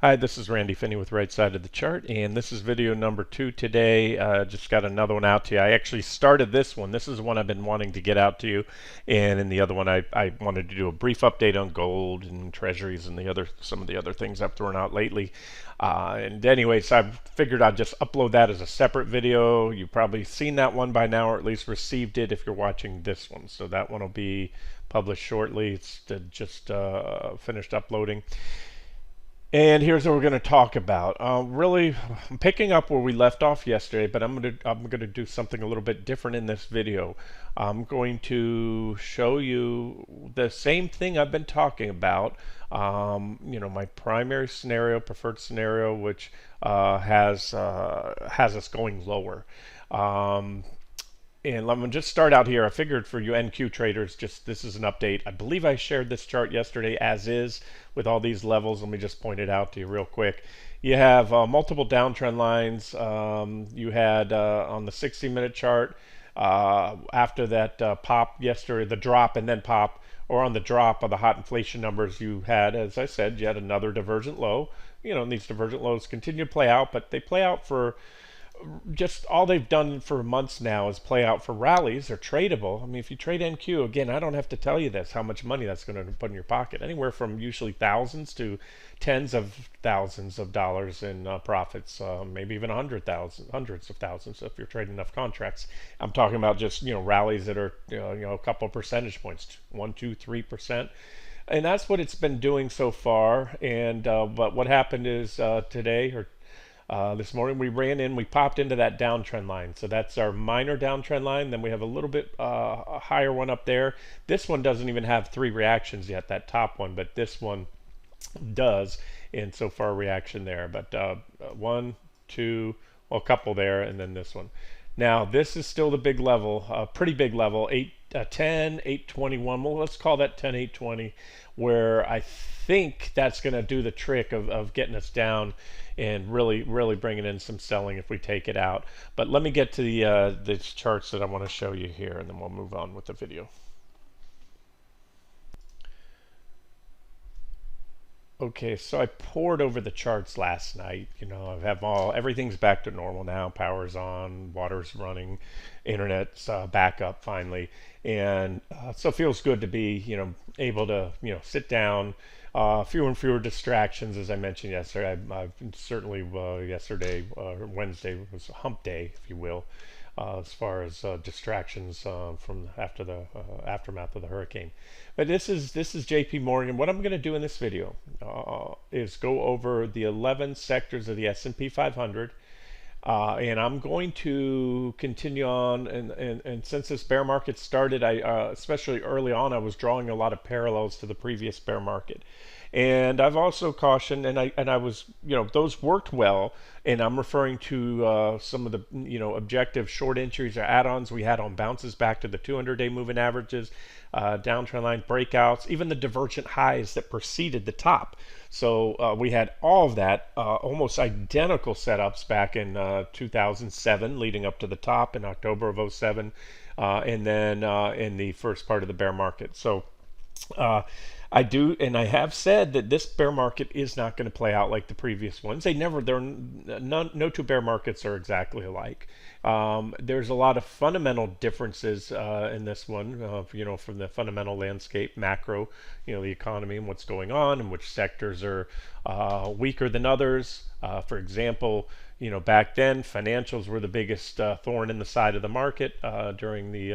Hi, this is Randy Finney with Right Side of the Chart, and this is video number 2 today. Just got another one out to you. I actually started this one. This is one I've been wanting to get out to you, and in the other one, I wanted to do a brief update on gold and treasuries and some of the other things I've thrown out lately. And anyways, I figured I'd just upload that as a separate video. You've probably seen that one by now, or at least received it if you're watching this one. So that one will be published shortly. It's just finished uploading. And here's what we're going to talk about. Really, I'm picking up where we left off yesterday, but I'm going to do something a little bit different in this video. I'm going to show you the same thing I've been talking about. My primary scenario, preferred scenario, which has us going lower. And let me just start out here. I figured for you NQ traders, this is an update. I believe I shared this chart yesterday as is with all these levels. Let me just point it out to you real quick. You have multiple downtrend lines. You had on the 60-minute chart after that pop yesterday, the drop and then pop, or on the drop of the hot inflation numbers, you had, as I said, you had another divergent low. And these divergent lows continue to play out, but they play out for just all they've done for months now is play out for rallies. They're tradable. I mean, if you trade NQ, again, I don't have to tell you this, how much money that's going to put in your pocket. Anywhere from usually thousands to tens of thousands of dollars in profits, maybe even hundreds of thousands if you're trading enough contracts. I'm talking about just, rallies that are, a couple of percentage points, 1, 2, 3%. And that's what it's been doing so far. And but what happened is today, or this morning, we popped into that downtrend line. So that's our minor downtrend line. Then we have a little bit a higher one up there. This one doesn't even have 3 reactions yet, that top one, but this one does. And so far reaction there. But 1, 2, well, a couple there, and then this one. Now, this is still the big level, pretty big level, 10, 821. Well, let's call that 10, 820, where I think that's going to do the trick of getting us down and really bringing in some selling if we take it out. But let me get to the charts that I want to show you here, and then we'll move on with the video. Okay, so I poured over the charts last night. I have everything's back to normal now. Power's on, water's running, internet's back up finally, and so it feels good to be, able to, sit down. Fewer and fewer distractions, as I mentioned yesterday. I've certainly yesterday, Wednesday was a hump day, if you will, as far as distractions from after the aftermath of the hurricane. But this is JP Morgan. What I'm going to do in this video is go over the 11 sectors of the S&P 500. And I'm going to continue on, and since this bear market started, especially early on, I was drawing a lot of parallels to the previous bear market. And I've also cautioned, and I was, those worked well, and I'm referring to some of the, objective short entries or add-ons we had on bounces back to the 200-day moving averages, downtrend line breakouts, even the divergent highs that preceded the top. So we had all of that, almost identical setups back in 2007, leading up to the top in October of 07, and then in the first part of the bear market. So I do, and I have said that this bear market is not going to play out like the previous ones. No 2 bear markets are exactly alike. There's a lot of fundamental differences in this one, from the fundamental landscape, macro, the economy and what's going on, and which sectors are weaker than others. For example, back then financials were the biggest thorn in the side of the market during the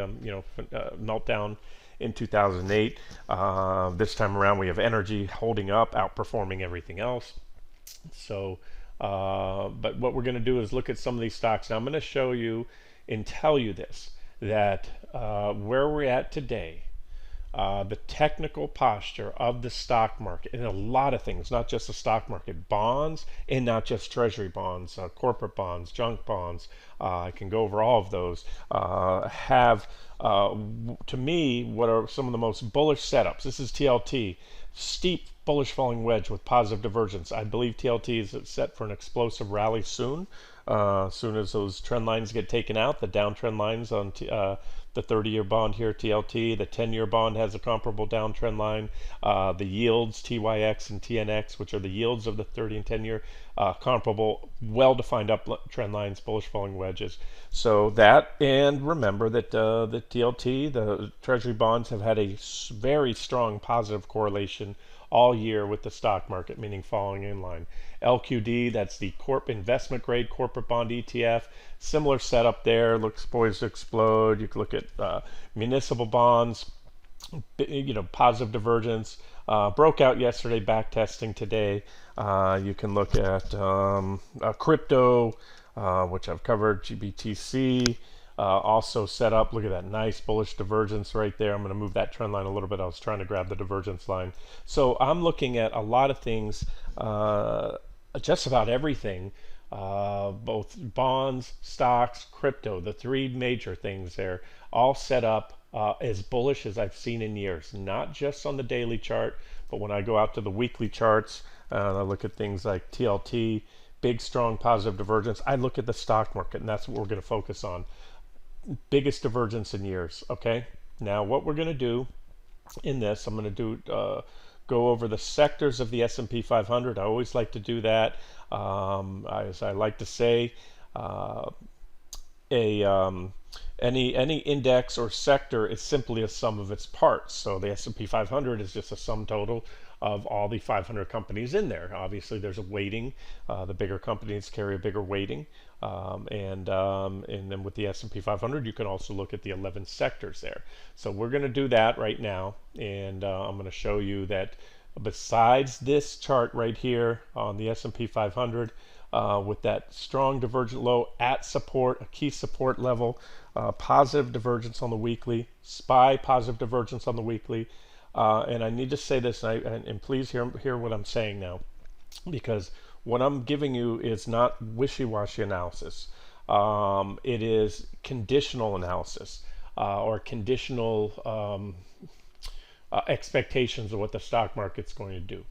meltdown in 2008. This time around, we have energy holding up, outperforming everything else. So, but what we're going to do is look at some of these stocks. Now, I'm going to show you and tell you this, that where we're at today, the technical posture of the stock market, and a lot of things, not just the stock market, bonds, and not just treasury bonds, corporate bonds, junk bonds, I can go over all of those, have, to me, what are some of the most bullish setups. This is TLT, steep bullish falling wedge with positive divergence. I believe TLT is set for an explosive rally soon. As soon as those trend lines get taken out, the downtrend lines on the 30-year bond here, TLT, the 10-year bond has a comparable downtrend line. The yields, TYX and TNX, which are the yields of the 30 and 10-year, comparable, well-defined uptrend lines, bullish falling wedges. So that, and remember that the TLT, the Treasury bonds, have had a very strong positive correlation all year with the stock market, meaning falling in line. LQD, that's the investment grade corporate bond ETF. Similar setup there, looks poised to explode. You can look at municipal bonds, positive divergence. Broke out yesterday, back testing today. You can look at crypto, which I've covered, GBTC. Also set up, look at that nice bullish divergence right there. I'm going to move that trend line a little bit. I was trying to grab the divergence line. So I'm looking at a lot of things, just about everything, both bonds, stocks, crypto, the three major things there, all set up as bullish as I've seen in years, not just on the daily chart, but when I go out to the weekly charts, I look at things like TLT, big, strong, positive divergence. I look at the stock market, and that's what we're going to focus on. Biggest divergence in years. Okay, now what we're going to do in this, I'm going to go over the sectors of the S&P 500. I always like to do that. As I like to say, any index or sector is simply a sum of its parts. So the S&P 500 is just a sum total of all the 500 companies in there. Obviously, there's a weighting. The bigger companies carry a bigger weighting. And then with the S&P 500, you can also look at the 11 sectors there. So we're going to do that right now. And I'm going to show you that besides this chart right here on the S&P 500, with that strong divergent low at support, a key support level, positive divergence on the weekly, SPY positive divergence on the weekly. And I need to say this, and please hear what I'm saying now, because what I'm giving you is not wishy-washy analysis. It is conditional analysis, or conditional expectations of what the stock market's going to do.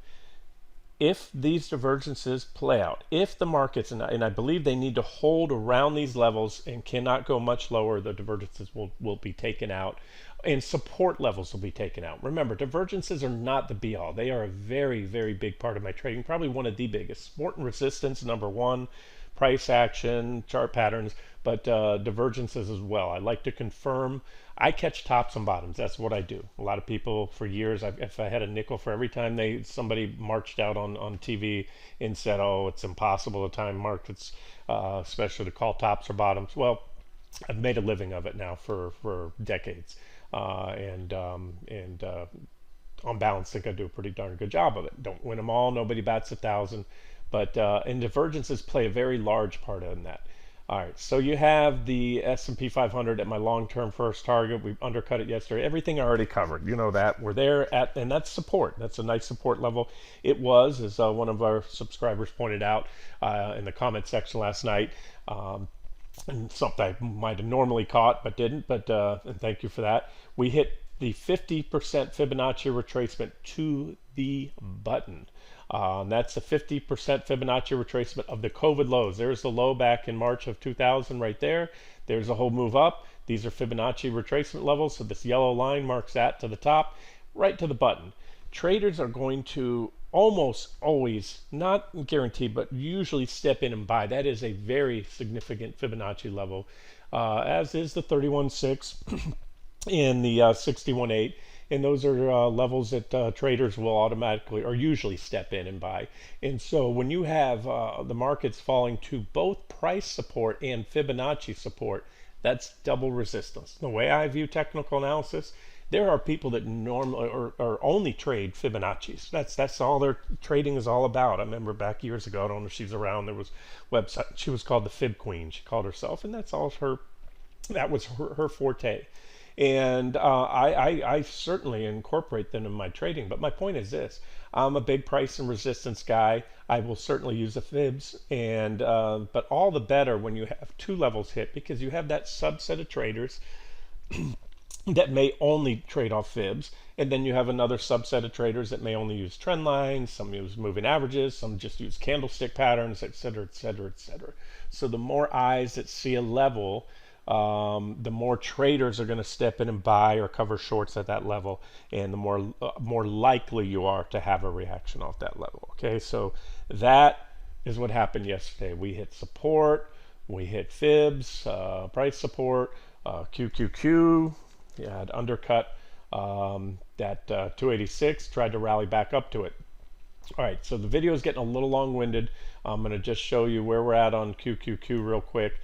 If these divergences play out, if the markets, and I believe they need to hold around these levels and cannot go much lower, the divergences will be taken out, and support levels will be taken out. Remember, divergences are not the be-all. They are a very, very big part of my trading, probably one of the biggest. Support and resistance, number one, price action, chart patterns, but divergences as well. I like to confirm. I catch tops and bottoms. That's what I do. A lot of people for years, if I had a nickel for every time somebody marched out on TV and said, "Oh, it's impossible to time markets, especially to call tops or bottoms." Well, I've made a living of it now for decades, and on balance, think I do a pretty darn good job of it. Don't win them all. Nobody bats 1,000, but and divergences play a very large part in that. All right, so you have the S&P 500 at my long-term first target. We undercut it yesterday. Everything I already covered. You know that. We're there at, and that's support. That's a nice support level. It was, as one of our subscribers pointed out in the comment section last night, and something I might have normally caught but didn't, but and thank you for that. We hit the 50% Fibonacci retracement to the button. That's a 50% Fibonacci retracement of the COVID lows. There's the low back in March of 2000 right there. There's a whole move up. These are Fibonacci retracement levels. So this yellow line marks that to the top, right to the button. Traders are going to almost always, not guaranteed, but usually step in and buy. That is a very significant Fibonacci level, as is the 31.6 and the 61.8. And those are levels that traders will automatically or usually step in and buy. And so when you have the markets falling to both price support and Fibonacci support, that's double resistance. The way I view technical analysis, there are people that normally or only trade Fibonacci's. That's all their trading is all about. I remember back years ago, I don't know if she's around, there was a website, she was called the Fib Queen, she called herself, and that was her forte. And I certainly incorporate them in my trading. But my point is this: I'm a big price and resistance guy. I will certainly use the fibs, and but all the better when you have two levels hit, because you have that subset of traders that may only trade off fibs, And then you have another subset of traders that may only use trend lines, some use moving averages, some just use candlestick patterns, et cetera, et cetera, et cetera. So the more eyes that see a level, the more traders are going to step in and buy or cover shorts at that level, and the more likely you are to have a reaction off that level. Okay, so that is what happened yesterday. We hit support, we hit fibs, price support, QQQ, you had undercut that 286, tried to rally back up to it. All right, so the video is getting a little long-winded. I'm going to just show you where we're at on QQQ real quick.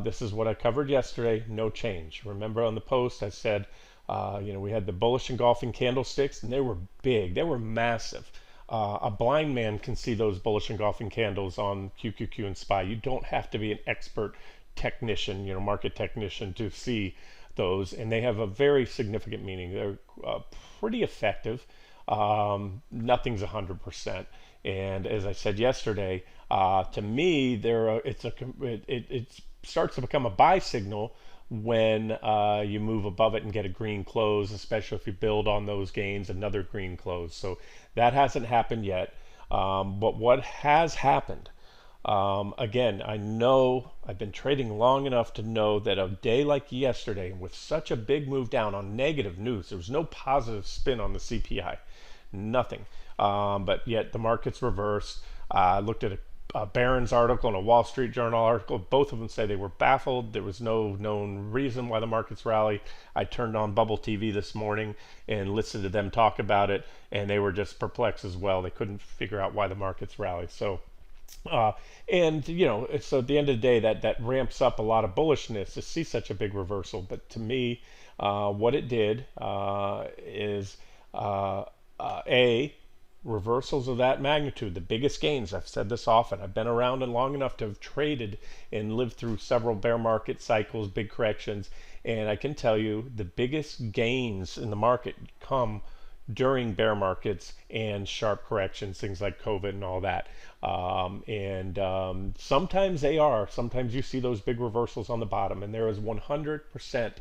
This is what I covered yesterday, no change. Remember on the post I said, we had the bullish engulfing candlesticks, and they were big, they were massive. A blind man can see those bullish engulfing candles on QQQ and SPY. You don't have to be an expert technician, market technician, to see those, and they have a very significant meaning. They're pretty effective. Nothing's 100%, and as I said yesterday, to me, it starts to become a buy signal when you move above it and get a green close, especially if you build on those gains, another green close. So that hasn't happened yet, but what has happened, again, I know I've been trading long enough to know that a day like yesterday, with such a big move down on negative news, there was no positive spin on the CPI, nothing, but yet the market's reversed. I looked at a Barron's article and a Wall Street Journal article. Both of them say they were baffled. There was no known reason why the markets rally. I turned on Bubble TV this morning and listened to them talk about it, and they were just perplexed as well. They couldn't figure out why the markets rally. So so at the end of the day, that ramps up a lot of bullishness to see such a big reversal. But to me, what it did is reversals of that magnitude, the biggest gains. I've said this often. I've been around and long enough to have traded and lived through several bear market cycles, big corrections, and I can tell you the biggest gains in the market come during bear markets and sharp corrections, things like COVID and all that. Sometimes sometimes you see those big reversals on the bottom, and there is 100%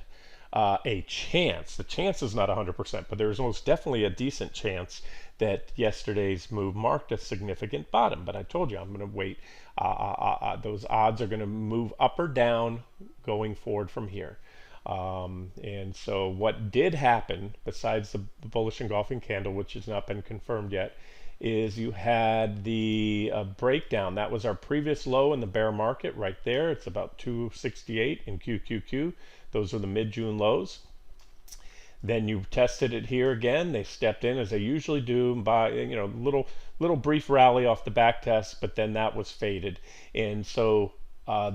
a chance. The chance is not 100%, but there is most definitely a decent chance that yesterday's move marked a significant bottom. But I told you I'm going to wait. Those odds are going to move up or down going forward from here. And so what did happen, besides the bullish engulfing candle, which has not been confirmed yet, is you had the breakdown. That was our previous low in the bear market right there. It's about 268 in QQQ. Those are the mid-June lows. Then you tested it here again. They stepped in as they usually do by little brief rally off the back test, but then that was faded. And so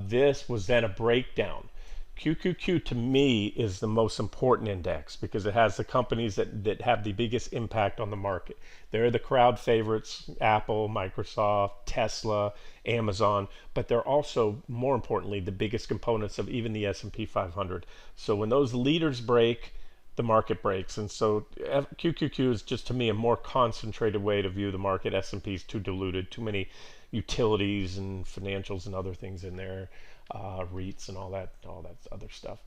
this was then a breakdown. QQQ to me is the most important index because it has the companies that have the biggest impact on the market. They're the crowd favorites: Apple, Microsoft, Tesla, Amazon, but they're also, more importantly, the biggest components of even the S&P 500. So when those leaders break, the market breaks. And so QQQ is just, to me, a more concentrated way to view the market. S&P is too diluted, too many utilities and financials and other things in there, REITs and all that other stuff.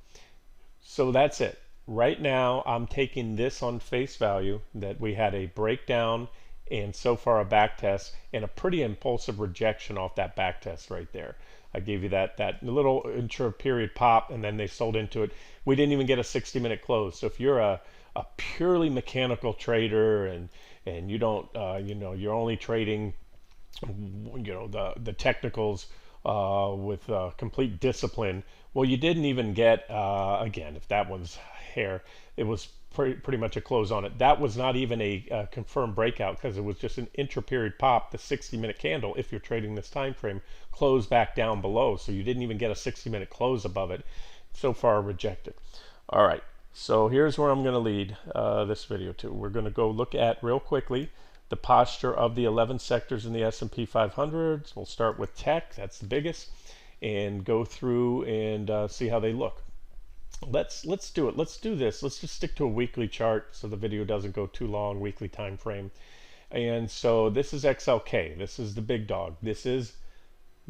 So that's it. Right now, I'm taking this on face value that we had a breakdown and so far a back test and a pretty impulsive rejection off that back test right there. I gave you that little intra period pop, and then they sold into it. We didn't even get a 60-minute close. So if you're a purely mechanical trader and you don't you're only trading the technicals with complete discipline, well, you didn't even get again, if that one's hair, it was pretty much a close on it. That was not even a confirmed breakout because it was just an intra-period pop. The 60-minute candle, if you're trading this time frame, closed back down below, so you didn't even get a 60-minute close above it. So far rejected. All right, so here's where I'm going to lead this video to. We're going to go look at, real quickly, the posture of the 11 sectors in the S&P 500. We'll start with tech, that's the biggest, and go through and see how they look. Let's do it. Let's do this. Let's just stick to a weekly chart so the video doesn't go too long, weekly time frame. And so this is XLK. This is the big dog. This is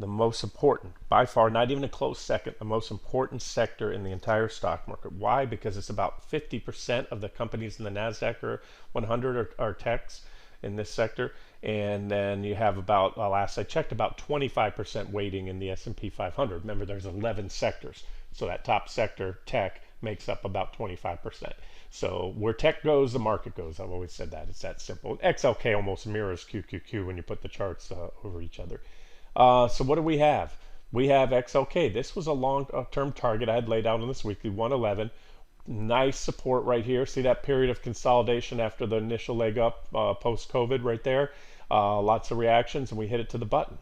the most important, by far, not even a close second, the most important sector in the entire stock market. Why? Because it's about 50% of the companies in the NASDAQ or 100 are techs in this sector. And then you have about, last I checked, about 25% weighting in the S&P 500. Remember, there's 11 sectors. So that top sector, tech, makes up about 25%. So where tech goes, the market goes. I've always said that. It's that simple. XLK almost mirrors QQQ when you put the charts over each other. So what do we have? We have XLK. This was a long-term target I had laid out on this weekly, 111. Nice support right here. See that period of consolidation after the initial leg up post-COVID right there? Lots of reactions, and we hit it to the button.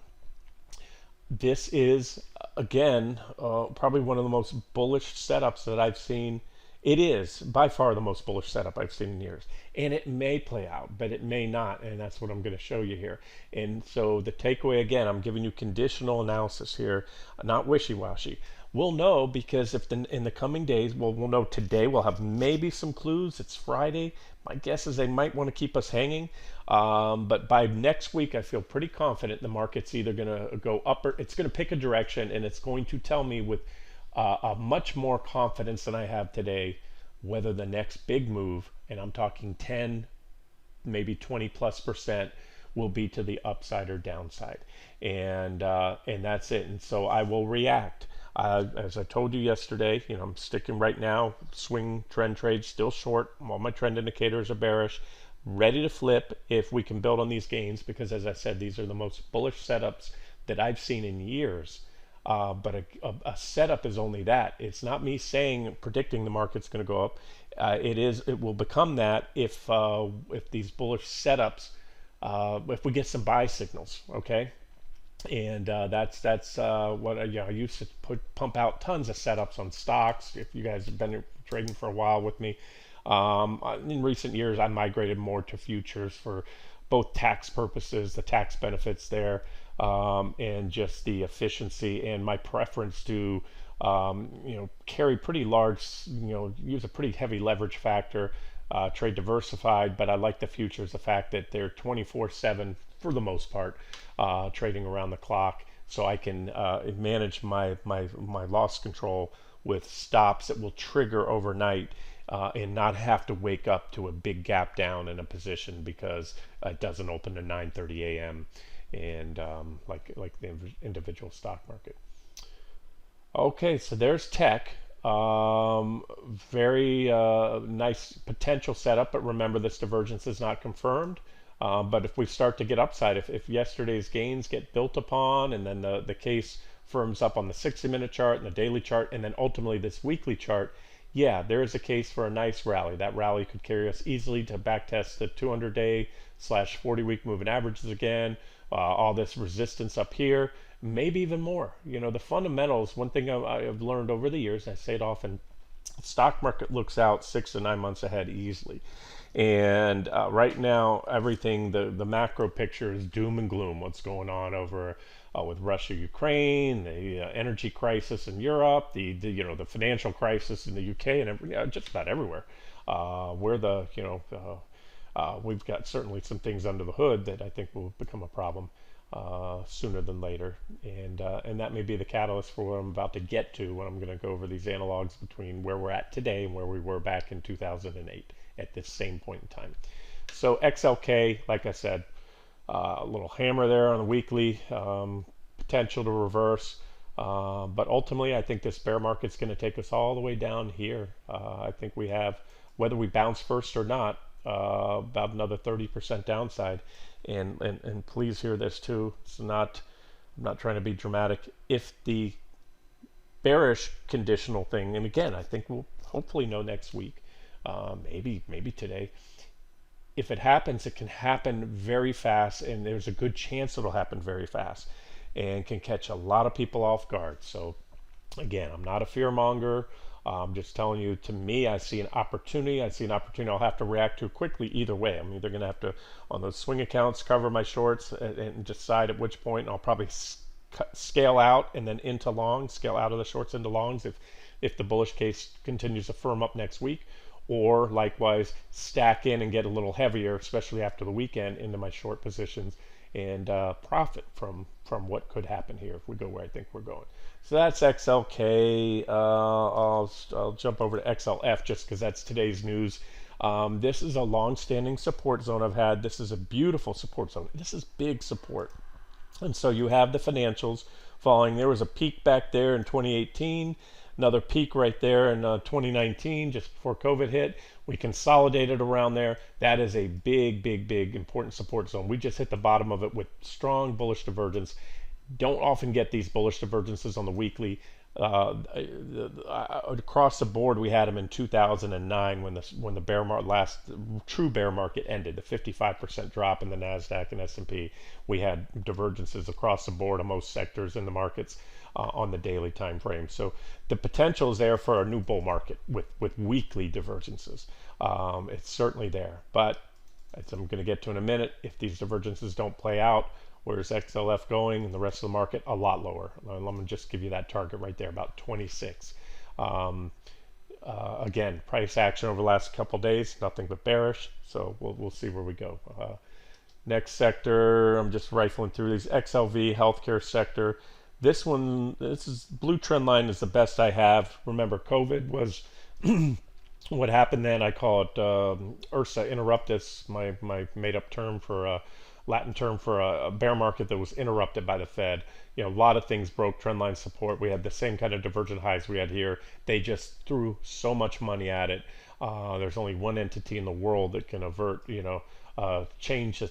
This is, again, probably one of the most bullish setups that I've seen. It is by far the most bullish setup I've seen in years. And it may play out, but it may not. And that's what I'm going to show you here. And so the takeaway, again, I'm giving you conditional analysis here, not wishy-washy. We'll know because if in the coming days, we'll know today. We'll have maybe some clues. It's Friday. My guess is they might want to keep us hanging. But by next week, I feel pretty confident the market's either going to go up or it's going to pick a direction, and it's going to tell me with much more confidence than I have today whether the next big move, and I'm talking 10, maybe 20+%, will be to the upside or downside. And that's it. And so I will react. As I told you yesterday, I'm sticking right now, swing trend trades, still short. All my trend indicators are bearish, ready to flip if we can build on these gains, because as I said, these are the most bullish setups that I've seen in years. But a setup is only that. It's not me predicting the market's going to go up. It will become that if these bullish setups, if we get some buy signals, okay? And that's what I used to pump out tons of setups on stocks. If you guys have been trading for a while with me, in recent years I migrated more to futures for both tax purposes, the tax benefits there, and just the efficiency and my preference to carry pretty large, use a pretty heavy leverage factor, trade diversified. But I like the futures, the fact that they're 24/7 for the most part, trading around the clock, so I can manage my loss control with stops that will trigger overnight, and not have to wake up to a big gap down in a position because it doesn't open at 9:30 a.m. and like the individual stock market. Okay, so there's tech. Very nice potential setup, but remember this divergence is not confirmed. But if we start to get upside, if yesterday's gains get built upon, and then the case firms up on the 60-minute chart and the daily chart, and then ultimately this weekly chart, yeah, there is a case for a nice rally. That rally could carry us easily to backtest the 200-day/40-week moving averages again, all this resistance up here, maybe even more. The fundamentals, one thing I've learned over the years, I say it often, the stock market looks out 6 to 9 months ahead easily. And right now, everything, the macro picture is doom and gloom. What's going on over with Russia, Ukraine, the energy crisis in Europe, the financial crisis in the UK, and just about everywhere. We've got certainly some things under the hood that I think will become a problem sooner than later, and that may be the catalyst for what I'm about to get to when I'm going to go over these analogs between where we're at today and where we were back in 2008 at this same point in time. So XLK, like I said, a little hammer there on the weekly, potential to reverse, but ultimately I think this bear market's going to take us all the way down here. I think we have, whether we bounce first or not, about another 30% downside. And please hear this too. I'm not trying to be dramatic. If the bearish conditional thing, and again, I think we'll hopefully know next week, maybe today. If it happens, it can happen very fast, and there's a good chance it'll happen very fast, and can catch a lot of people off guard. So again, I'm not a fear monger. I'm just telling you, to me, I see an opportunity. I'll have to react to quickly either way. I'm either going to have to, on those swing accounts, cover my shorts and decide at which point, and I'll probably scale out and then into longs, scale out of the shorts into longs if the bullish case continues to firm up next week, or likewise stack in and get a little heavier, especially after the weekend, into my short positions and profit from what could happen here if we go where I think we're going. So that's XLK. I'll jump over to XLF just because that's today's news. This is a long-standing support zone I've had. This is a beautiful support zone. This is big support. And so you have the financials falling. There was a peak back there in 2018, another peak right there in 2019, just before COVID hit. We consolidated around there. That is a big, big, big important support zone. We just hit the bottom of it with strong bullish divergence. Don't often get these bullish divergences on the weekly. Across the board, we had them in 2009 when the last true bear market ended. The 55% drop in the Nasdaq and S&P. We had divergences across the board on most sectors in the markets on the daily time frame. So the potential is there for a new bull market with weekly divergences. It's certainly there, but as I'm going to get to in a minute, if these divergences don't play out, where's XLF going and the rest of the market? A lot lower. Let me just give you that target right there, about 26. Again, price action over the last couple of days, nothing but bearish. So we'll see where we go. Next sector, I'm just rifling through these. XLV, healthcare sector. This is blue trend line is the best I have. Remember, COVID was what happened then. I call it Ursa interruptus, my made up term for Latin term for a bear market that was interrupted by the Fed. A lot of things broke trendline support. We had the same kind of divergent highs we had here. They just threw so much money at it. There's only one entity in the world that can change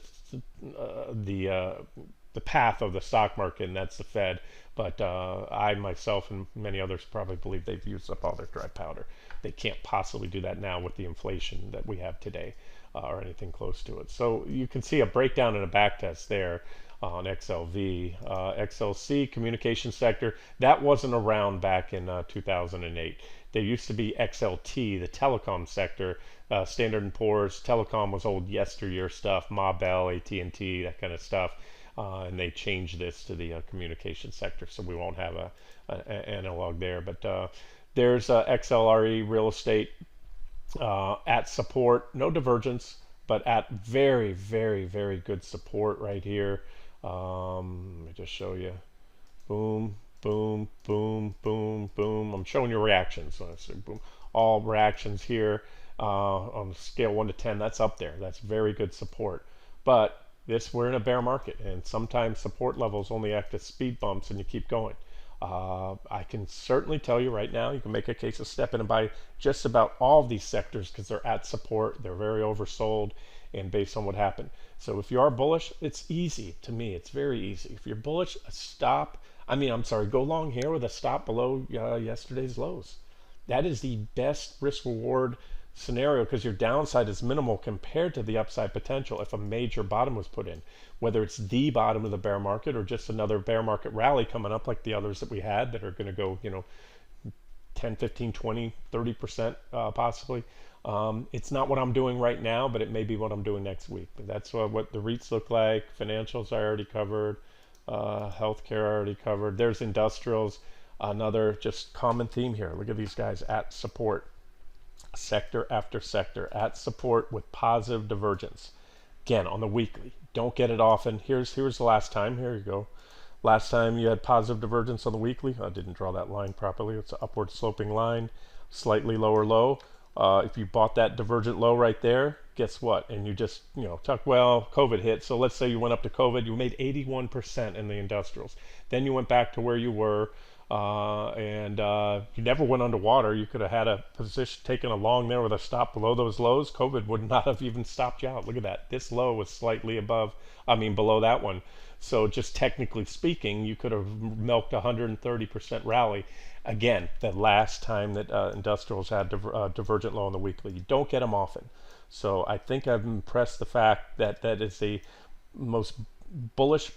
the path of the stock market, and that's the Fed. But I myself and many others probably believe they've used up all their dry powder. They can't possibly do that now with the inflation that we have today. Or anything close to it. So you can see a breakdown and a back test there on XLV. XLC, communication sector, that wasn't around back in 2008. There used to be XLT, the telecom sector. Standard & Poor's, telecom was old yesteryear stuff, Ma Bell, AT&T, that kind of stuff. And they changed this to the communication sector, so we won't have an analog there. But there's XLRE, real estate, at support, no divergence, but at very, very, very good support right here. Let me just show you. Boom, boom, boom, boom, boom. I'm showing you reactions. So I say boom. All reactions here on a scale 1 to 10. That's up there. That's very good support. But we're in a bear market, and sometimes support levels only act as speed bumps, and you keep going. I can certainly tell you right now, you can make a case of step in and buy just about all of these sectors because they're at support, they're very oversold, and based on what happened. So if you are bullish, it's easy to me. It's very easy. If you're bullish, go long here with a stop below yesterday's lows. That is the best risk reward scenario because your downside is minimal compared to the upside potential if a major bottom was put in, whether it's the bottom of the bear market or just another bear market rally coming up like the others that we had that are going to go 10, 15, 20, 30% possibly. It's not what I'm doing right now, but it may be what I'm doing next week. But that's what the REITs look like. Financials I already covered. Healthcare I already covered. There's industrials, another just common theme here. Look at these guys at support. Sector after sector at support with positive divergence. Again, on the weekly. Don't get it often. Here's the last time. Here you go. Last time you had positive divergence on the weekly. I didn't draw that line properly. It's an upward sloping line, slightly lower low. If you bought that divergent low right there, guess what? And you just, COVID hit. So let's say you went up to COVID, you made 81% in the industrials. Then you went back to where you were. And you never went underwater. You could have had a position taken along there with a stop below those lows. COVID would not have even stopped you out. Look at that. This low was slightly below that one. So just technically speaking, you could have milked 130% rally. Again, the last time that industrials had divergent low on the weekly. You don't get them often. So I think I've impressed the fact that that is the most bullish,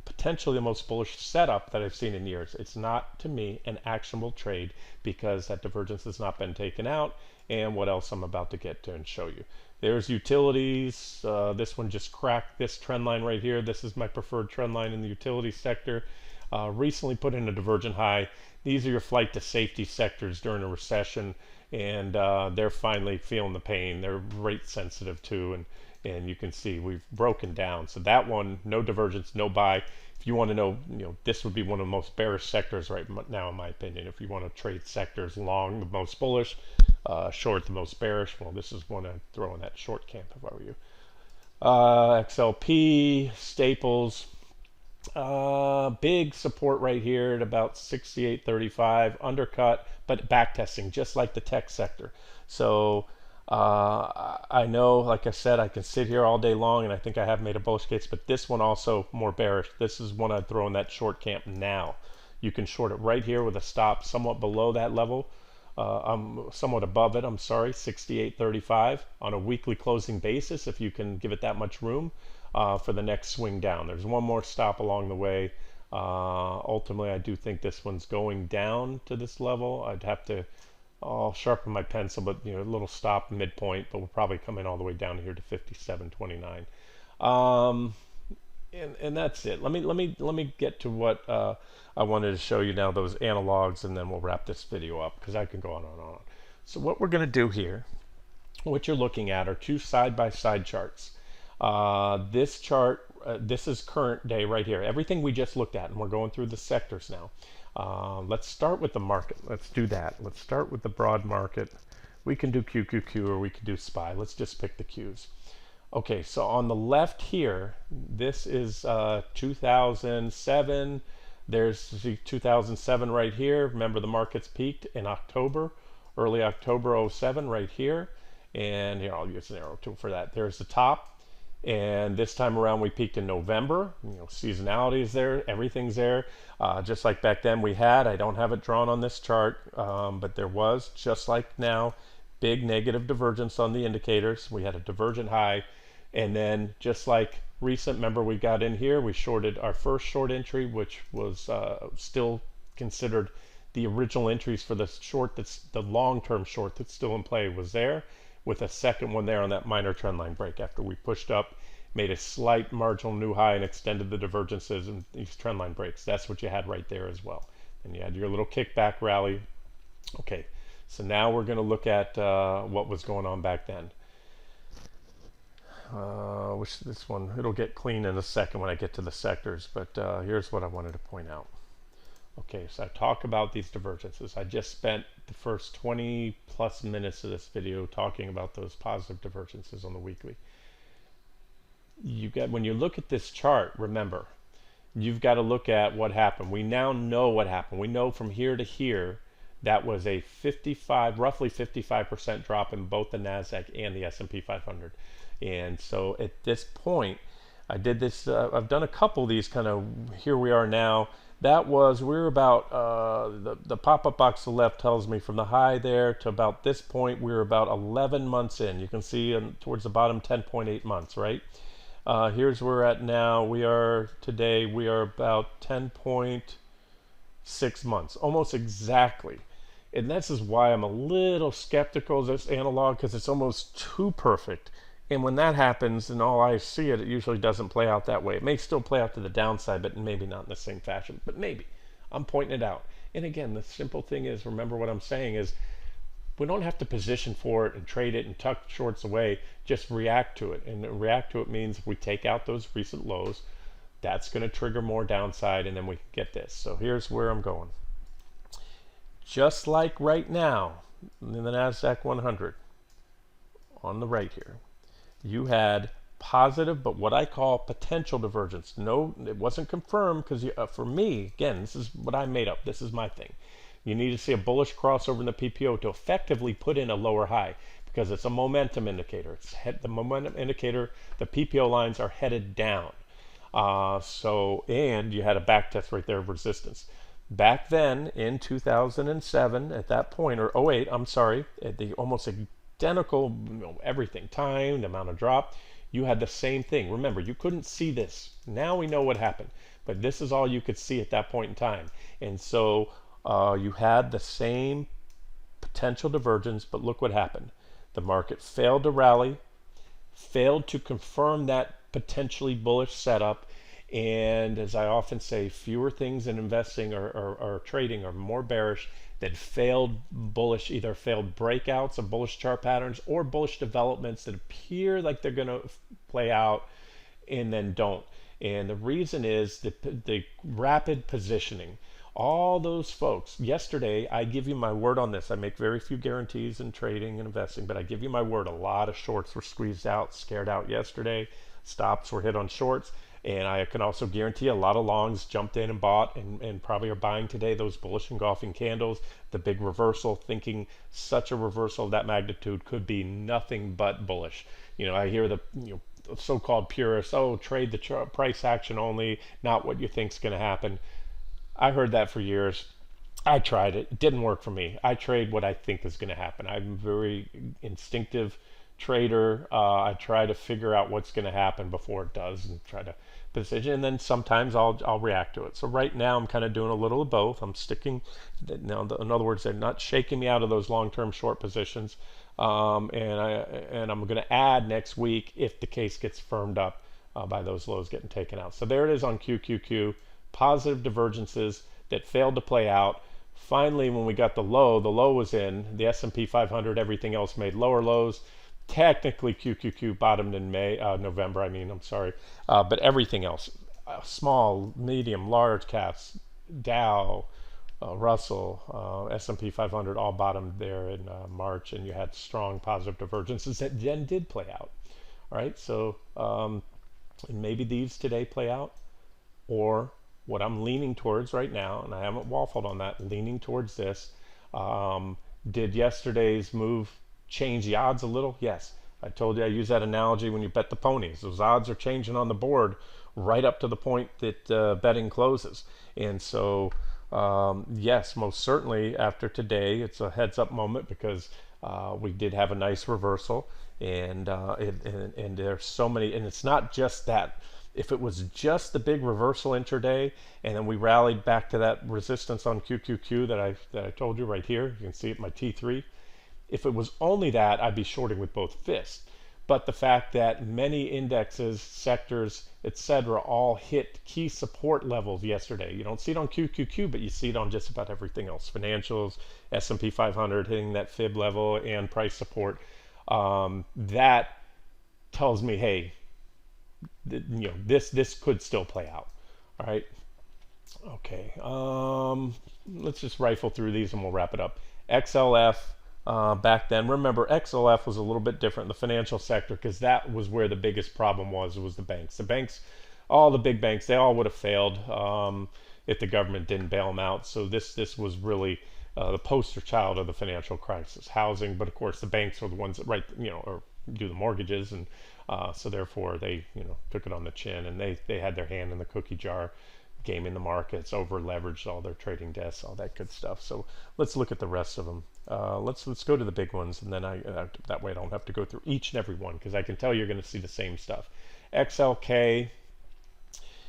potentially the most bullish setup that I've seen in years. It's not, to me, an actionable trade because that divergence has not been taken out. And what else I'm about to get to and show you. There's utilities. This one just cracked this trend line right here. This is my preferred trend line in the utility sector. Recently put in a divergent high. These are your flight to safety sectors during a recession, and they're finally feeling the pain. They're rate sensitive too, and you can see we've broken down. So that one, no divergence, no buy. If you want to know, this would be one of the most bearish sectors right now, in my opinion. If you want to trade sectors, long the most bullish, short the most bearish, well, this is one I'd throw in that short camp if I were you. XLP, Staples, big support right here at about 68.35, undercut, but back testing, just like the tech sector. So I know, like I said, I can sit here all day long, and I think I have made a bullish case, but this one also more bearish. This is one I'd throw in that short camp now. You can short it right here with a stop somewhat below that level. I'm somewhat above it, I'm sorry, 68.35 on a weekly closing basis, if you can give it that much room for the next swing down. There's one more stop along the way. Ultimately, I do think this one's going down to this level. I'd have to, I'll sharpen my pencil, but a little stop midpoint, but we'll probably come in all the way down here to 57.29. And that's it. Let me get to what I wanted to show you now, those analogs, and then we'll wrap this video up because I can go on and on. So what we're going to do here, what you're looking at are two side-by-side charts. This chart, this is current day right here. Everything we just looked at, and we're going through the sectors now. Let's start with the market. Let's do that. Let's start with the broad market. We can do QQQ or we can do SPY. Let's just pick the Qs. Okay, so on the left here, this is 2007. There's 2007 right here. Remember, the markets peaked in October, early October 07 right here. And here, I'll use an arrow tool for that. There's the top. And this time around, we peaked in November. Seasonality is there. Everything's there. Just like back then we had. I don't have it drawn on this chart, but there was, just like now, big negative divergence on the indicators. We had a divergent high. And then just like recent, remember we got in here, we shorted our first short entry, which was still considered the original entries for the short, that's the long-term short that's still in play, was there, with a second one there on that minor trend line break after we pushed up, made a slight marginal new high and extended the divergences and these trend line breaks. That's what you had right there as well. And you had your little kickback rally. Okay, so now we're going to look at what was going on back then. Which this one, it'll get clean in a second when I get to the sectors, but here's what I wanted to point out. Okay, so I talk about these divergences. I just spent the first 20 plus minutes of this video talking about those positive divergences on the weekly. When you look at this chart, remember, you've got to look at what happened. We now know what happened. We know from here to here that was a roughly 55% drop in both the NASDAQ and the S&P 500. And so at this point, I did this, I've done a couple of these kind of, here we are now. That was, we're about, the pop-up box to the left tells me from the high there to about this point, we're about 11 months in. You can see towards the bottom, 10.8 months, right? Here's where we're at now. We are about 10.6 months, almost exactly. And this is why I'm a little skeptical of this analog, because it's almost too perfect. And when that happens, and all I see it usually doesn't play out that way. It may still play out to the downside, but maybe not in the same fashion. But maybe. I'm pointing it out. And again, the simple thing is, remember what I'm saying is, we don't have to position for it and trade it and tuck shorts away. Just react to it. And react to it means if we take out those recent lows, that's going to trigger more downside, and then we get this. So here's where I'm going. Just like right now, in the NASDAQ 100, on the right here, you had positive, but what I call potential divergence. No, it wasn't confirmed, because for me, again, this is what I made up. This is my thing. You need to see a bullish crossover in the PPO to effectively put in a lower high, because it's a momentum indicator. It's the momentum indicator, the PPO lines are headed down. And you had a back test right there of resistance. Back then in 2007, at that point, or 08, I'm sorry, at the almost identical, everything, time, the amount of drop, you had the same thing. Remember, you couldn't see this. Now we know what happened, but this is all you could see at that point in time. And so you had the same potential divergence, but look what happened. The market failed to rally, failed to confirm that potentially bullish setup, And as I often say, fewer things in investing or trading are more bearish than failed bullish, either failed breakouts of bullish chart patterns or bullish developments that appear like they're going to play out and then don't. And the reason is the rapid positioning. All those folks, yesterday, I give you my word on this. I make very few guarantees in trading and investing, but I give you my word. A lot of shorts were squeezed out, scared out yesterday. Stops were hit on shorts. And I can also guarantee a lot of longs jumped in and bought and probably are buying today those bullish engulfing candles, the big reversal, thinking such a reversal of that magnitude could be nothing but bullish. I hear the so-called purists, oh, trade the price action only, not what you think's going to happen. I heard that for years. I tried it. It didn't work for me. I trade what I think is going to happen. I'm a very instinctive trader. I try to figure out what's going to happen before it does and try to position. And then sometimes I'll react to it. So right now I'm kind of doing a little of both. I'm sticking. Now, in other words, they're not shaking me out of those long-term short positions. And I'm going to add next week if the case gets firmed up by those lows getting taken out. So there it is on QQQ. Positive divergences that failed to play out. Finally, when we got the low was in the S&P 500. Everything else made lower lows. Technically, QQQ bottomed in November. I'm sorry, but everything else, small, medium, large caps, Dow, Russell, S&P 500, all bottomed there in March, and you had strong positive divergences that then did play out. All right, so maybe these today play out, or what I'm leaning towards right now, and I haven't waffled on that, leaning towards this. Did yesterday's move change the odds a little? Yes. I told you I use that analogy when you bet the ponies. Those odds are changing on the board right up to the point that betting closes. And so, yes, most certainly after today, it's a heads up moment because we did have a nice reversal. And there's so many, and it's not just that. If it was just the big reversal intraday, and then we rallied back to that resistance on QQQ that I told you right here, you can see it, my T3. If it was only that, I'd be shorting with both fists. But the fact that many indexes, sectors, etc., all hit key support levels yesterday. You don't see it on QQQ, but you see it on just about everything else. Financials, S&P 500 hitting that fib level and price support. That tells me, hey, this could still play out. All right. Okay. Let's just rifle through these and we'll wrap it up. XLF. Back then, remember, XLF was a little bit different in the financial sector because that was where the biggest problem was the banks. The banks, all the big banks, they all would have failed if the government didn't bail them out. So this was really the poster child of the financial crisis. Housing, but of course the banks are the ones that write, or do the mortgages, and so therefore they, took it on the chin, and they had their hand in the cookie jar, gaming the markets, over leveraged all their trading desks, all that good stuff. So let's look at the rest of them. Let's go to the big ones, and then that way I don't have to go through each and every one because I can tell you're going to see the same stuff. XLK,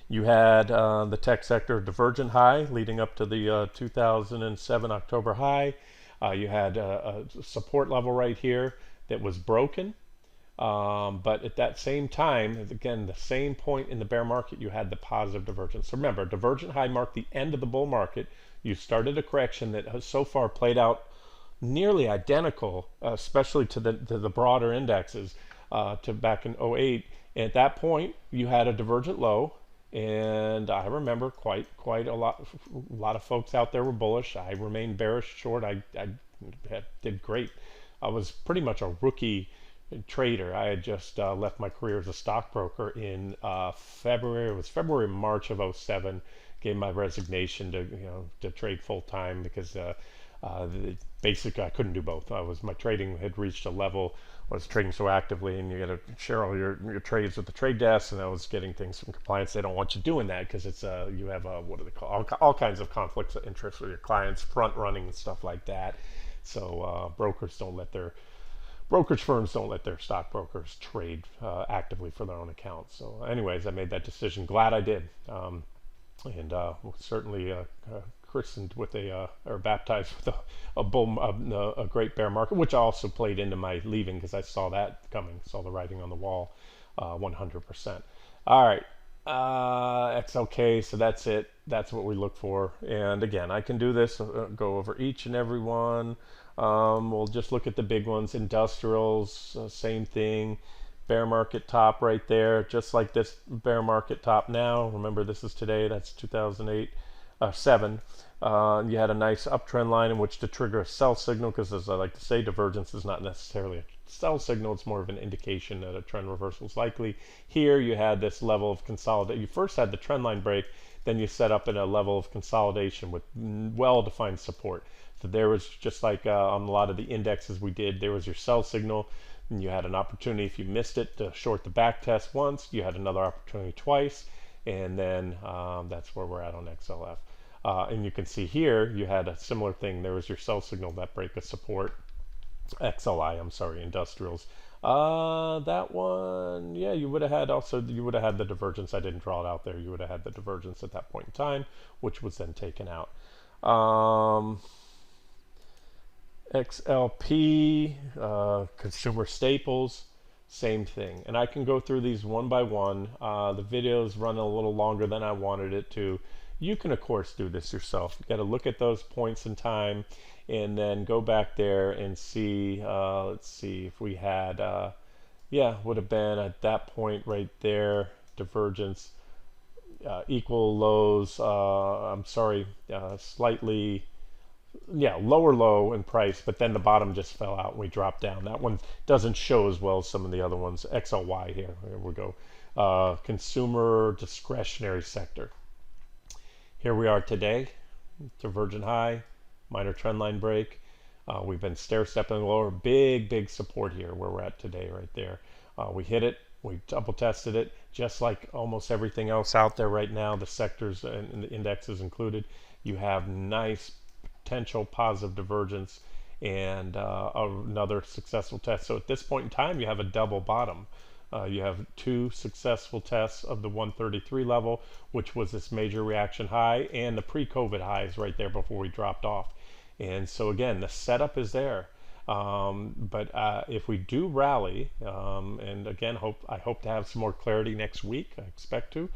you had the tech sector divergent high leading up to the 2007 October high. You had a support level right here that was broken. But at that same time, again, the same point in the bear market, you had the positive divergence. So remember, divergent high marked the end of the bull market. You started a correction that has so far played out nearly identical, especially to the broader indexes, to back in '08. And at that point, you had a divergent low, and I remember quite a lot of folks out there were bullish. I remained bearish short. I did great. I was pretty much a rookie trader. I had just left my career as a stockbroker in February. It was February, March of '07. Gave my resignation to trade full time because basically I couldn't do both. My trading had reached a level. I was trading so actively, and you got to share all your trades with the trade desk, and I was getting things from compliance. They don't want you doing that because it's you have what do they call all kinds of conflicts of interest with your clients, front running and stuff like that. So brokerage firms don't let their stockbrokers trade actively for their own accounts. So anyways, I made that decision. Glad I did. And certainly christened with or baptized with a great bear market, which also played into my leaving because I saw that coming, saw the writing on the wall 100%. All right. XLK, so that's it. That's what we look for. And again, I can do this, go over each and every one. We'll just look at the big ones. Industrials, same thing. Bear market top right there, just like this bear market top now. Remember, this is today. That's 2008, 7. You had a nice uptrend line in which to trigger a sell signal, because as I like to say, divergence is not necessarily a sell signal. It's more of an indication that a trend reversal is likely. Here you had this level of consolidation. You first had the trend line break, then you set up in a level of consolidation with well-defined support. So there was, just like on a lot of the indexes we did, there was your sell signal, and you had an opportunity, if you missed it, to short the back test once. You had another opportunity twice, and then that's where we're at on XLF. And you can see here you had a similar thing. There was your sell signal, that break of support. XLI, I'm sorry, industrials. That one, yeah, you would have had also, you would have had the divergence. I didn't draw it out there. You would have had the divergence at that point in time, which was then taken out. XLP, consumer staples, same thing. And I can go through these one by one. The video's run a little longer than I wanted it to. You can, of course, do this yourself. You got to look at those points in time and then go back there and see, let's see if we had, yeah, would have been at that point right there, divergence, equal lows, I'm sorry, slightly, yeah, lower low in price, but then the bottom just fell out and we dropped down. That one doesn't show as well as some of the other ones. XLY here we go. Consumer discretionary sector. Here we are today, divergent high, minor trend line break. We've been stair stepping lower, big support here where we're at today right there. We hit it, we double tested it, just like almost everything else out there right now, the sectors and the indexes included. You have nice potential positive divergence and another successful test. So at this point in time, you have a double bottom. You have two successful tests of the 133 level, which was this major reaction high, and the pre-COVID highs right there before we dropped off. And so again, the setup is there. But if we do rally, and again, I hope to have some more clarity next week. I expect to.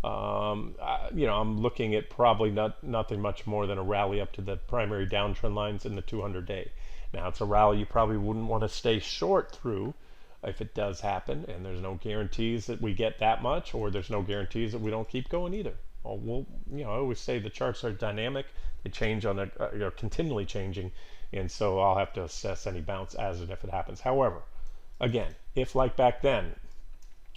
You know, I'm looking at probably nothing much more than a rally up to the primary downtrend lines in the 200-day. Now, it's a rally you probably wouldn't want to stay short through if it does happen, and there's no guarantees that we get that much, or there's no guarantees that we don't keep going either. Well, you know, I always say the charts are dynamic; they change on they're continually changing, and so I'll have to assess any bounce as and if it happens. However, again, if like back then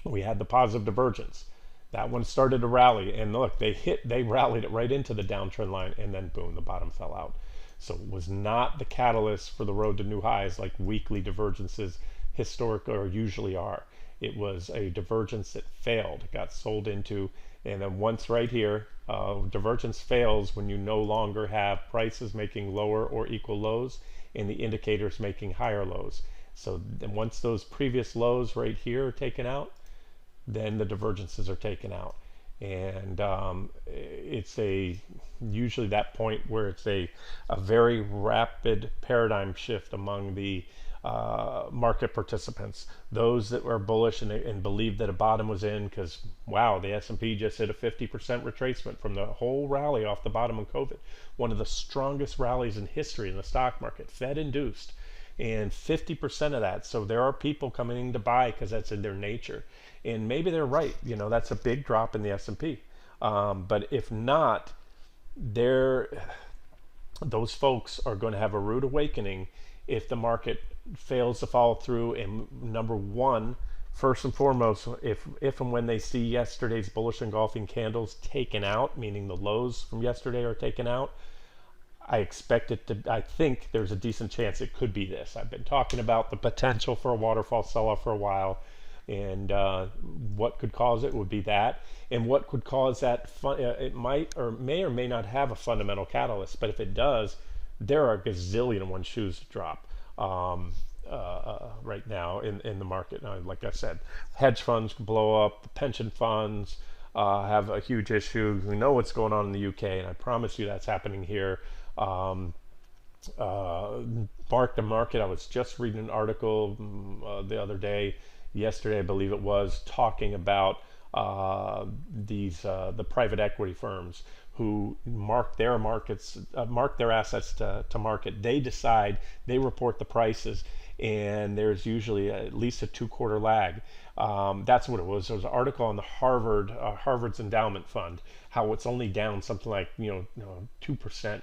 we had the positive divergence, that one started to rally, and look, they rallied it right into the downtrend line, and then boom, the bottom fell out. So it was not the catalyst for the road to new highs like weekly divergences historically or usually are. It was a divergence that failed, it got sold into, and then once right here, divergence fails when you no longer have prices making lower or equal lows and the indicators making higher lows. So then once those previous lows right here are taken out, then the divergences are taken out. And it's usually that point where it's a very rapid paradigm shift among the market participants, those that were bullish and believed that a bottom was in, because wow, the S&P just hit a 50% retracement from the whole rally off the bottom of COVID, one of the strongest rallies in history in the stock market, Fed induced, and 50% of that. So there are people coming in to buy because that's in their nature, and maybe they're right. You know, that's a big drop in the S&P, but if not, those folks are going to have a rude awakening if the market fails to follow through. And number one, first and foremost, if and when they see yesterday's bullish engulfing candles taken out, meaning the lows from yesterday are taken out, I think there's a decent chance it could be this. I've been talking about the potential for a waterfall sell-off for a while, and what could cause it would be that. And what could cause that, it might or may not have a fundamental catalyst, but if it does, there are a gazillion and one shoes to drop right now in the market. Now, like I said, hedge funds can blow up, the pension funds have a huge issue. We know what's going on in the UK, and I promise you that's happening here. Mark to market, I was just reading an article the other day, yesterday I believe it was, talking about the private equity firms who mark their assets to market. They decide, they report the prices, and there's usually at least a 2-quarter lag. That's what it was. There was an article on the Harvard's endowment fund, how it's only down something like 2%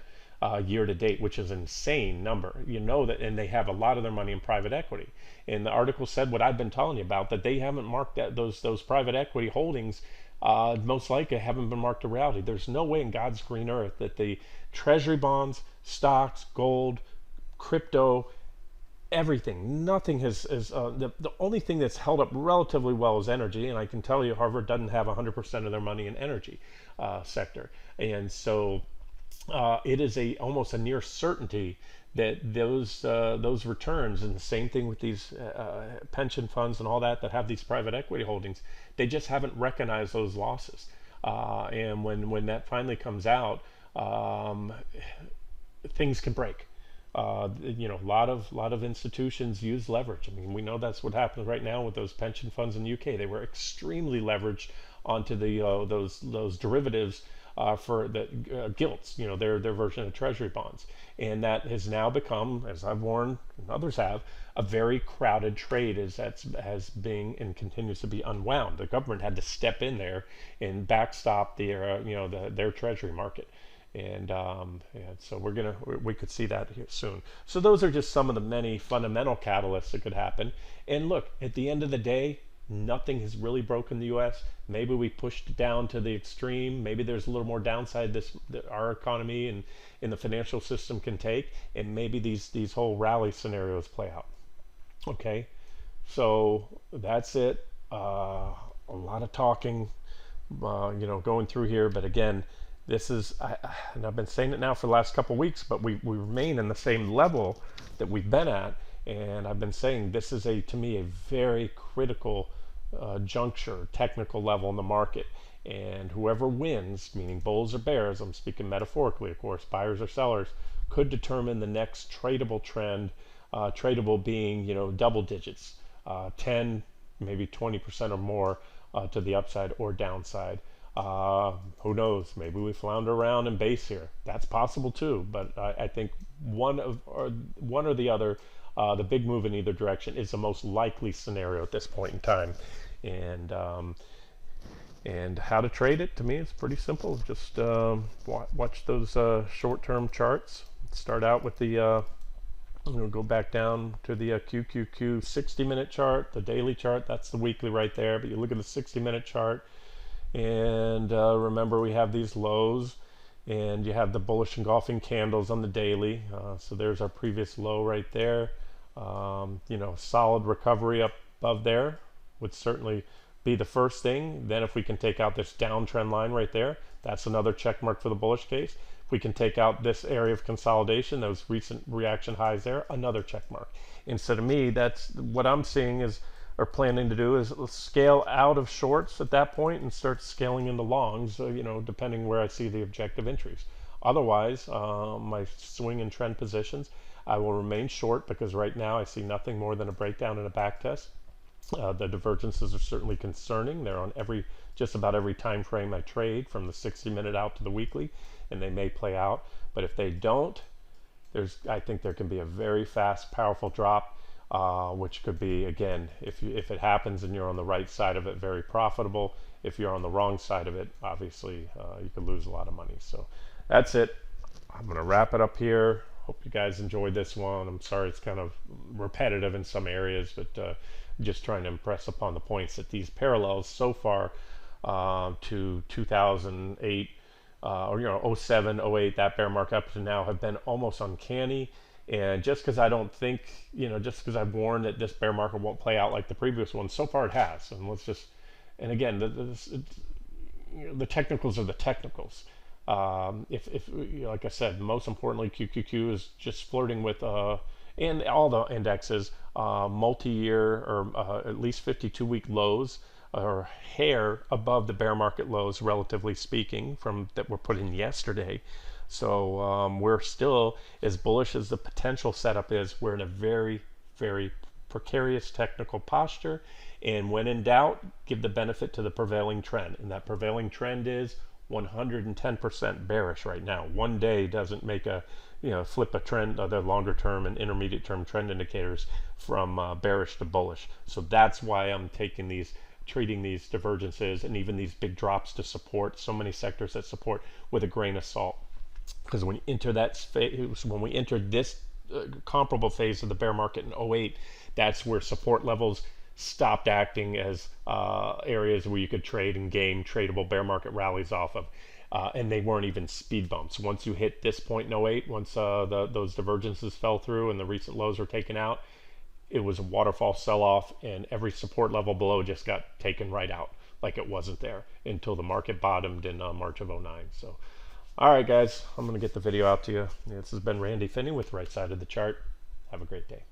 year to date, which is an insane number. You know that, and they have a lot of their money in private equity. And the article said what I've been telling you about, that they haven't marked those private equity holdings. Most likely haven't been marked to reality. There's no way in God's green earth that the treasury bonds, stocks, gold, crypto, everything, nothing the only thing that's held up relatively well is energy. And I can tell you Harvard doesn't have 100% of their money in energy sector. And so it is almost a near certainty that those returns, and the same thing with these pension funds and all that have these private equity holdings, they just haven't recognized those losses. And when that finally comes out, things can break. A lot of institutions use leverage. I mean, we know that's what happens right now with those pension funds in the UK. They were extremely leveraged onto those derivatives for the gilts, their version of treasury bonds. And that has now become, as I've warned and others have, a very crowded trade has been and continues to be unwound. The government had to step in there and backstop their treasury market. And so we could see that here soon. So those are just some of the many fundamental catalysts that could happen. And look, at the end of the day, nothing has really broken the U.S. Maybe we pushed it down to the extreme. Maybe there's a little more downside that our economy and in the financial system can take, and maybe these whole rally scenarios play out. Okay, so that's it. A lot of talking, going through here, but again, this is, and I've been saying it now for the last couple of weeks, but we remain in the same level that we've been at. And I've been saying this is to me, a very critical juncture, technical level in the market. And whoever wins, meaning bulls or bears, I'm speaking metaphorically, of course, buyers or sellers, could determine the next tradable trend, tradable being, double digits, 10, maybe 20% or more to the upside or downside. Who knows? Maybe we flounder around in base here. That's possible too. But I think one or the other, the big move in either direction is the most likely scenario at this point in time. And how to trade it, to me, it's pretty simple. Just watch those short-term charts. Start out with the go back down to the QQQ 60-minute chart, the daily chart. That's the weekly right there. But you look at the 60-minute chart. And remember, we have these lows, and you have the bullish engulfing candles on the daily. So there's our previous low right there. Solid recovery up above there would certainly be the first thing. Then if we can take out this downtrend line right there, that's another check mark for the bullish case. If we can take out this area of consolidation, those recent reaction highs there, another check mark. And so to me, that's what I'm seeing or planning to do, is scale out of shorts at that point and start scaling into longs, depending where I see the objective entries. Otherwise, my swing and trend positions, I will remain short, because right now I see nothing more than a breakdown and a back test. The divergences are certainly concerning. They're on just about every time frame I trade, from the 60-minute out to the weekly, and they may play out. But if they don't, I think there can be a very fast, powerful drop, which could be, again, if it happens and you're on the right side of it, very profitable. If you're on the wrong side of it, obviously you could lose a lot of money. So that's it. I'm going to wrap it up here. Hope you guys enjoyed this one. I'm sorry it's kind of repetitive in some areas, but just trying to impress upon the points that these parallels so far to 2008 or 07, 08, that bear market up to now, have been almost uncanny. And just because I don't think, just because I've warned that this bear market won't play out like the previous one, so far it has. And again, the technicals are the technicals. If like I said, most importantly, QQQ is just flirting with, and all the indexes, multi-year or at least 52-week lows, or hair above the bear market lows, relatively speaking, from that were put in yesterday. So we're still, as bullish as the potential setup is, we're in a very, very precarious technical posture. And when in doubt, give the benefit to the prevailing trend. And that prevailing trend is 110% bearish right now. One day doesn't make a, flip a trend, the longer term and intermediate term trend indicators from bearish to bullish. So that's why I'm treating these divergences and even these big drops to support, so many sectors that support, with a grain of salt. Because when you enter that phase, when we entered this comparable phase of the bear market in '08, that's where support levels stopped acting as areas where you could trade and gain tradable bear market rallies off of. And they weren't even speed bumps. Once you hit this point in '08, once those divergences fell through and the recent lows were taken out, it was a waterfall sell-off, and every support level below just got taken right out like it wasn't there until the market bottomed in March of '09. So, all right, guys, I'm going to get the video out to you. This has been Randy Finney with Right Side of the Chart. Have a great day.